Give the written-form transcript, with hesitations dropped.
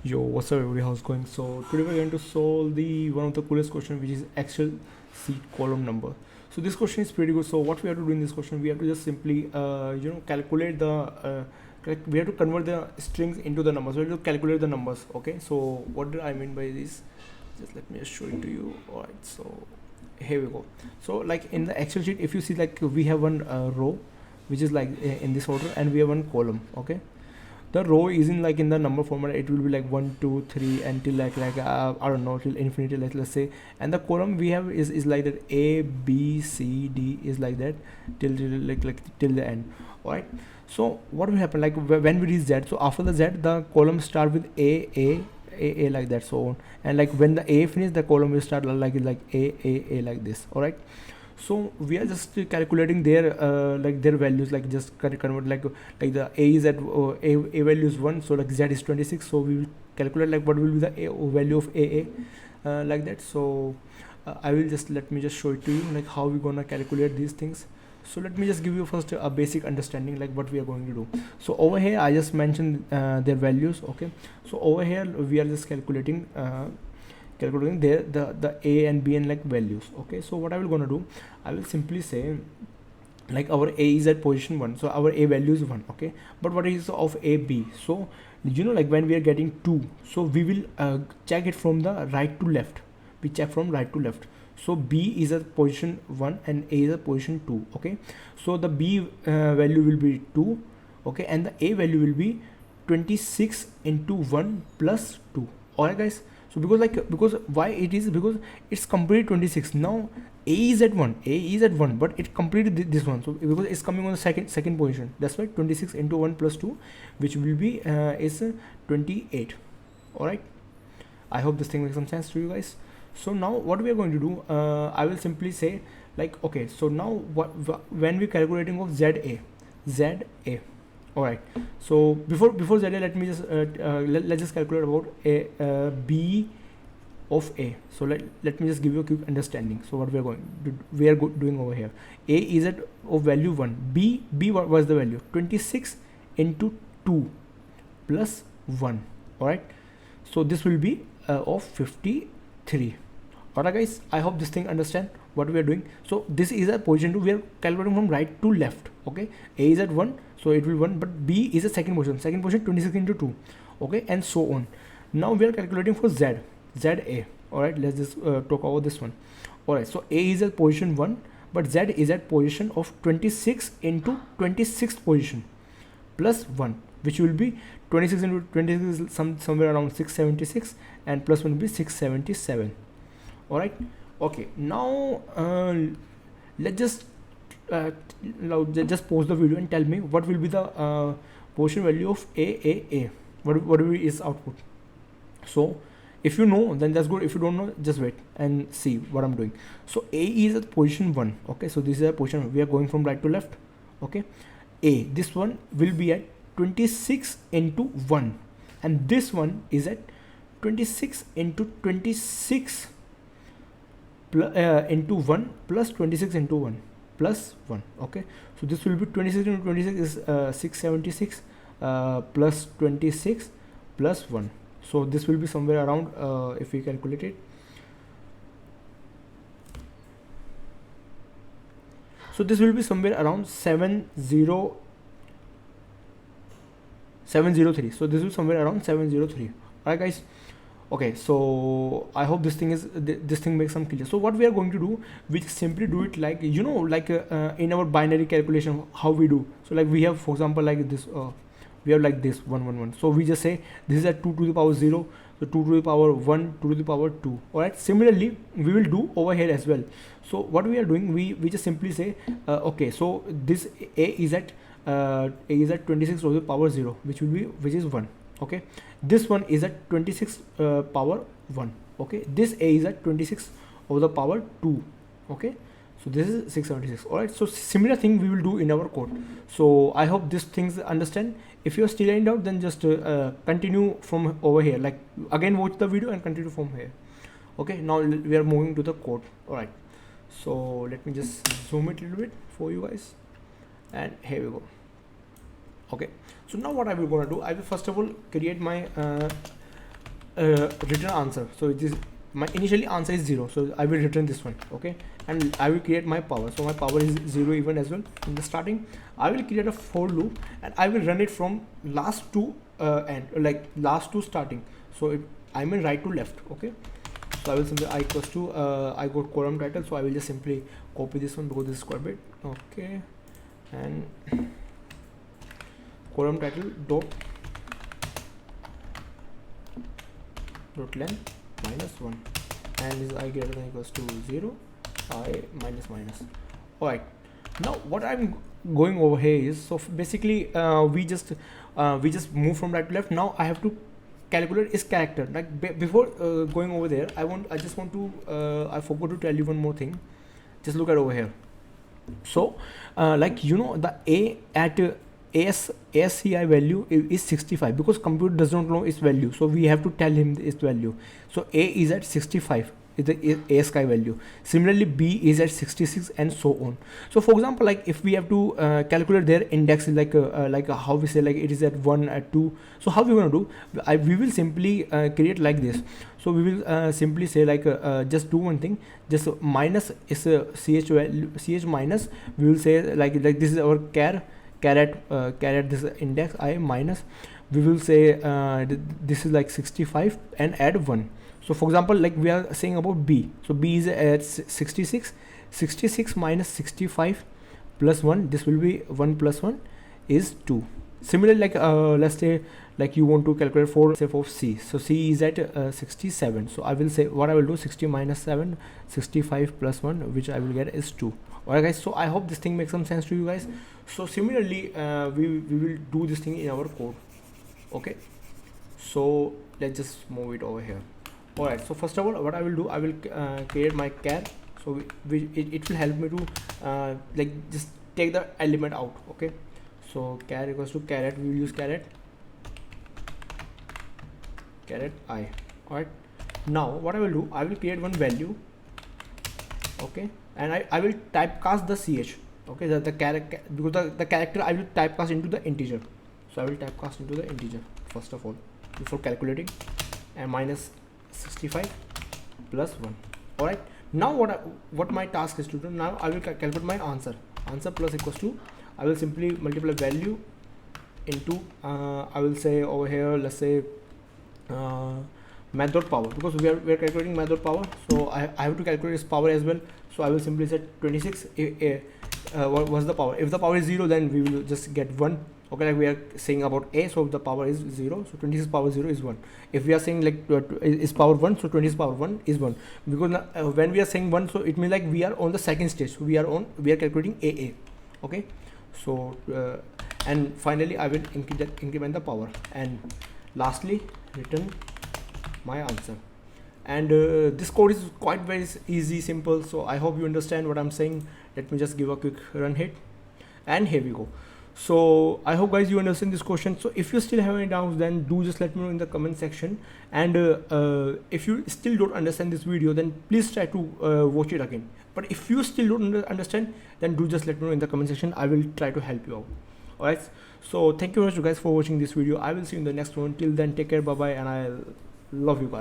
Yo, what's up everybody, how's it going? So today we're going to solve the one of the coolest question, which is Excel seed column number. So this question is pretty good. So what we have to do in this question, we have to just simply calculate the we have to convert the strings into the numbers. So we have to calculate the numbers. Okay, so what do I mean by this? Just let me just show it to you. All right, so here we go. So like in the Excel sheet, if you see, like we have one row which is like in this order, and we have one column. Okay, the row is in like in the number format. It will be like 1 2 3 until like I don't know, till infinity, let's say. And the column we have is like that, A B C D is like that till till the end. All right, so what will happen, like when we reach Z, so after the Z the column start with A like that, so on. And like when the A finish, the column will start like A like this. All right, so we are just calculating their like their values, like just convert like the A is at A value is 1, so like Z is 26, so we will calculate like what will be the value of A like that. So I will just, let me just show it to you, like how we gonna calculate these things. So let me just give you first a basic understanding like what we are going to do. So over here I just mentioned their values. Okay, so over here we are just calculating their the A and B and like values. Okay, so what I will gonna do, I will simply say like our A is at position 1, so our A value is 1. Okay, but what is of A B? So like when we are getting 2, so we will check it from the right to left. We check from right to left. So B is at position 1 and A is at position 2. Okay, so the B value will be 2. Okay, and the A value will be 26 into 1 plus 2. Alright guys, so because why it is, because it's completed 26. Now A is at 1, but it completed this one, so because it's coming on the second position, that's why 26 into 1 plus 2, which will be is 28. All right, I hope this thing makes some sense to you guys. So now what we are going to do, I will simply say like, okay, so now when we calculating of ZA. All right, so before ZA, let me just let's just calculate about A B of A. So let me just give you a quick understanding. So what we are doing over here, A is at of value 1, B what was the value, 26 into 2 plus 1. All right, so this will be of 53. Alright guys, I hope this thing understand what we are doing. So this is a position 2, we are calculating from right to left. Okay, A is at 1, so it will 1, but B is a second position 26 into 2. Okay, and so on. Now we are calculating for ZA. Alright, let's just talk about this one. Alright, so A is at position 1, but Z is at position of 26 into 26th position plus 1, which will be 26 into 26 is somewhere around 676, and plus 1 will be 677. All right, okay, now let's just pause the video and tell me what will be the position value of A. What will be its output. So if you know, then that's good. If you don't know, just wait and see what I'm doing. So A is at position 1. Okay, so this is a position, we are going from right to left. Okay, A, this one will be at 26 into 1, and this one is at 26 into 26 into 1 plus 26 into 1 plus 1. Okay, so this will be 26 into 26 is 676 plus 26 plus 1. So this will be somewhere around, if we calculate it, so this will be somewhere around 703. So this is somewhere around 703. Alright guys, okay, so I hope this thing makes some clear. So what we are going to do, we simply do it like, you know, like in our binary calculation, how we do. So like we have, for example, like this, we have like this 1 1 1. So we just say this is at 2 to the power 0, so 2 to the power 1, 2 to the power 2. All right, similarly we will do over here as well. So what we are doing, we just simply say okay, so this A is at 26 to the power 0, which is 1. Okay, this one is at 26 power 1. Okay, this A is at 26 over the power 2. Okay, so this is 676. All right, so similar thing we will do in our code. So I hope this things understand. If you are still in doubt, then just continue from over here, like again watch the video and continue from here. Okay, now we are moving to the code. All right, so let me just zoom it a little bit for you guys, and here we go. Okay, so now what I will gonna do, I will first of all create my return answer. So it is my initially answer is 0, so I will return this one. Okay, and I will create my power. So my power is 0 even as well. In the starting, I will create a for loop and I will run it from last to end, like last to starting. So I mean right to left. Okay, so I will simply I equals to I got column title, so I will just simply copy this one because this is quite a bit. Okay, and column title dot length -1, and this I greater than equals to 0, I minus. All right, now what I'm going over here is, so basically we just move from right to left. Now I have to calculate its character. Like before going over there, I just want to I forgot to tell you one more thing. Just look at over here. So like you know, the A at ASCI value is 65 because computer does not know its value, so we have to tell him its value. So A is at 65 is the ASCI value. Similarly, B is at 66 and so on. So for example, like if we have to calculate their index, like how we say, like it is at 1 at 2. So how we going to do? We will simply create like this. So we will simply say like just do one thing, just minus is a ch value, ch minus. We will say like this is our caret this index I minus. We will say this is like 65 and add 1. So for example, like we are saying about B, so B is at 66 minus 65 plus 1, this will be 1 plus 1 is 2. Similarly, like let's say like you want to calculate for C, so C is at 67. So I will say what I will do, 60 minus 7, 65 plus 1, which I will get is 2. Alright guys, so I hope this thing makes some sense to you guys. So similarly we will do this thing in our code. Okay, so let's just move it over here. Alright, so first of all, what I will do, I will create my char. So it will help me to like just take the element out. Okay, so char equals to caret, we will use caret I. Alright, now what I will do, I will create one value. Okay, and I will typecast the ch. Okay, the character, because the character I will typecast into the integer. So I will typecast into the integer first of all before calculating, and minus 65 plus 1. All right, now what my task is to do, now I will calculate my answer plus equals to, I will simply multiply value into I will say over here, let's say math power, because we are calculating math power, so I have to calculate its power as well. So I will simply say 26. What was the power? If the power is 0, then we will just get 1. Okay, like we are saying about A, so the power is 0, so 26 power 0 is 1. If we are saying like is power 1, so 26 power 1 is 1, because when we are saying 1, so it means like we are on the second stage, so we are calculating AA. Okay, so and finally I will increment the power, and lastly return my answer. And this code is quite very easy, simple, so I hope you understand what I'm saying. Let me just give a quick run hit, and here we go. So I hope guys you understand this question. So if you still have any doubts, then do just let me know in the comment section. And if you still don't understand this video, then please try to watch it again. But if you still don't understand, then do just let me know in the comment section. I will try to help you out. Alright, so thank you very much guys for watching this video. I will see you in the next one. Till then, take care, bye bye, and I love you guys.